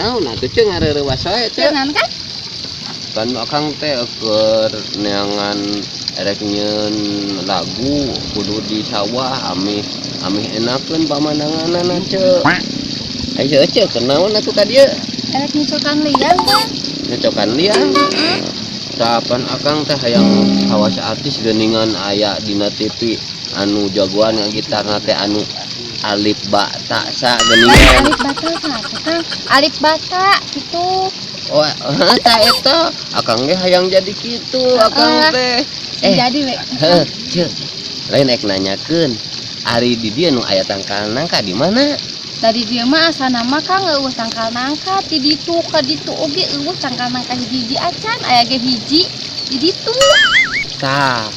naon atuh ceuk ngareureuwas wae ceuk. Ceungan kan? Kan akang teh keur neangan erek nyeun lagu kudu di sawah amih enakeun pamandanganna ceuk. Ayo ceuk kenaon atuh ka dieu? Erek nyocokan liang kan? Nyocokan liang. Sapan akang teh hayang kawas artis geuningan aya dina TV anu jagoan ngagitarna teh anu Alif Bata sa geuningan. Alif Bata Kang. Alif Bata gitu. Oh, tah eta akang ge hayang jadi kitu akang teh. Jadi we. Ceuk. Lain ek nanyakeun, ari di dieu nu aya tangkal nangka di mana? Dari dia mah asana mah Kang eueuh tangkal nangka ti ditu ka ditu oge eueuh tangkal nangka hiji acan aya ge hiji di ditu. Tah,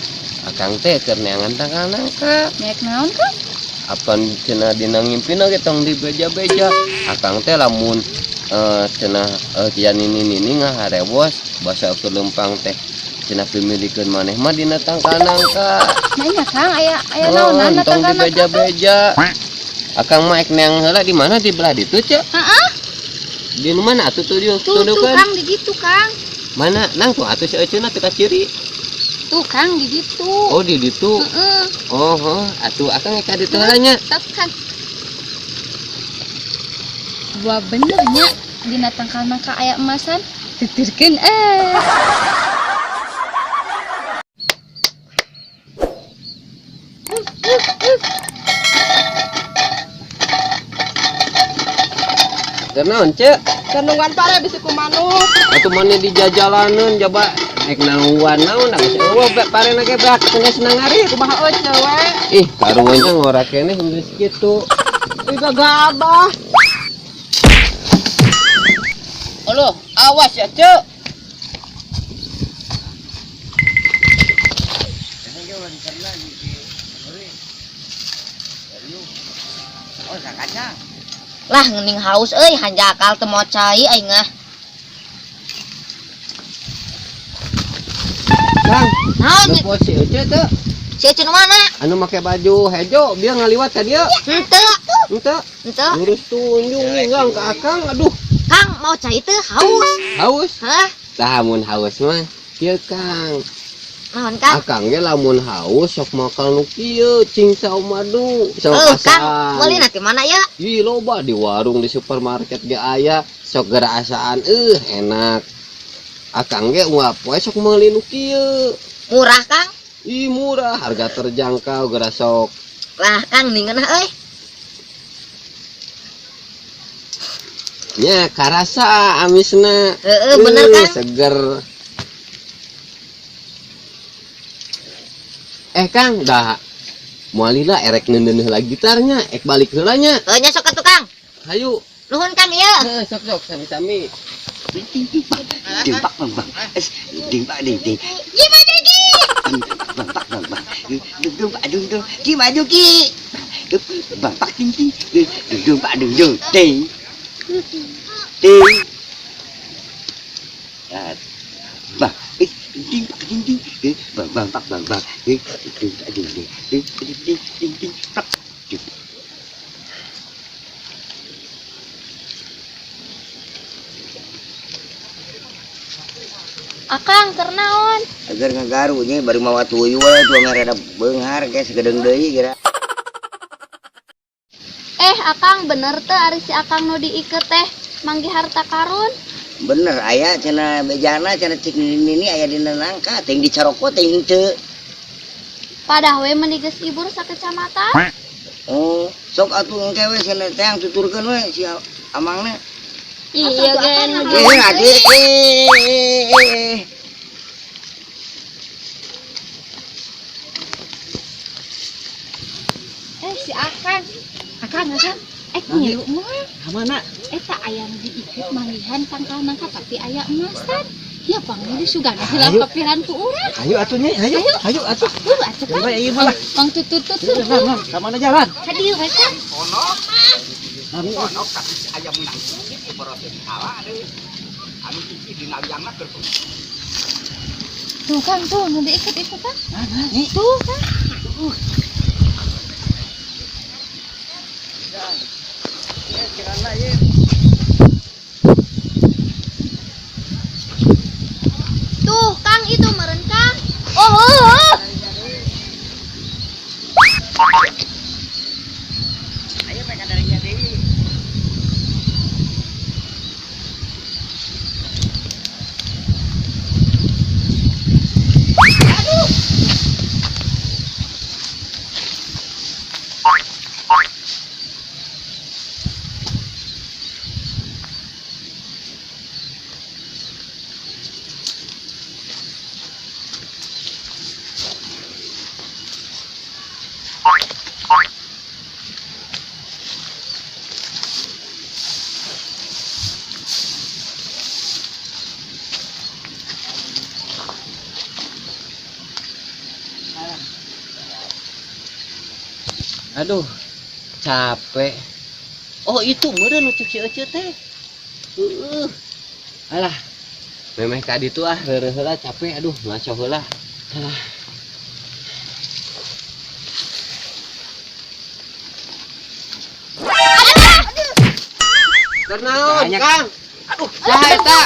akang teh keur neangan tangkal nangka. Nek naon Kang? Apan cenah dina ngimpina ge tong dibeja-beja. Akang teh lamun cenah nini ngaharewos basa kelempang teh cenah pimilikeun maneh mah dina tangkal nangka. Nanya Kang aya naonan tong tangkal nangka? dibeja-beja. Akang mah ek neang heula di mana di belah ditu ceuk? Heeh. Di mana atuh tuh Tuh Kang di ditu Kang. Mana nang tuh atuh si eceuna teu ciri. Tuh Kang di ditu. Oh di ditu. Heeh. Oh atuh akang ka ditu heula nya. Tekan. Gua bener nya dina tangkal nangka aya emasan. Titirkeun Kenaon ceuk? Kenungguan pare bisi ku manuk. Atuh maneh di jajalaneun coba naik nangguan naon da geus eueuh parena ge brak geus senang ari. Kumaha euy cewek? Ih karunya ngora keneh geus kitu. Ih gagabah. Aloh, awas ya ceuk. Lah ngening haus euy hanjakal teu moal cai aing ah. Kang, Naon lepot si Ece teu si Ece nu mana? anu make baju hejo dia ngaliwat ka dieu. Henteu. Henteu. Urus tunjung ninggang ka akang aduh. Kang mau cai teu haus. Haus. Hah? Tah mun haus mah kieu Kang. Naon Kang? Akang ge lamun haus sok makan nu kieu cincau madu. Sok Kang, meuli nanti mana ya? Ih loba di warung di supermarket ge aya sok gerasaan enak. Akang ge ungap poe sok meuli nu kieu. Murah Kang? Ih murah, harga terjangkau geura sok. Lah Kang ningeunah euy. Nya karasa amisna. Bener Kang. Seger. Kang, dah moal lila erek neuneuh lagi gitarnya, ek balik heula nya. Nya sok atuh Kang. Hayu. Nuhun Kang ieu. Sok sami-sami. Dimpak bang, dimpak ding. Gimana Ki? Dung ki maju ki. Bang pak ting. Dung ting. Bang, ting. Bang pak. Ting. Akang keur naon? Agar ngagarunya bari mawa tuyul we tuh ngarada beunghar ge sagedeng deui kira. Akang bener teh ari si Akang nu diiket teh manggi harta karun. Bener aya cenah bejana cenah cik nini aya dina nangka ting dicaroko ting teu. Padah we meuni geus ibur sakecamatan. Oh, sok atuh engke we cenah teang tuturkeun we si amangna. Iya gen. Adik. Si Akang. Akang. Ngilu mah. Kamana? Eta aya nu diiket manggihan tangkal nangka tapi aya emasan. Ya panggil sugana hilang kepiran ku urang. Hayu atuh nya, hayu atuh. Atuh Kang. Bae ieu mah. Mang tutur. Kamana jalan? Hadieu we Kang. Onok tapi si ayam itu iki berarti salah deh. Anu iki dina liangna keur. Tuh Kang, tuh nu diiket itu Kang. Tuh Kang. Aduh, capek. Oh, itu meureun nu cek si Ece teh. Alah. Memeh ka ditu ah, reureuh heula capek. Aduh, ngaco heula. Alah. Kenaon, Kang? Aduh, saha eta?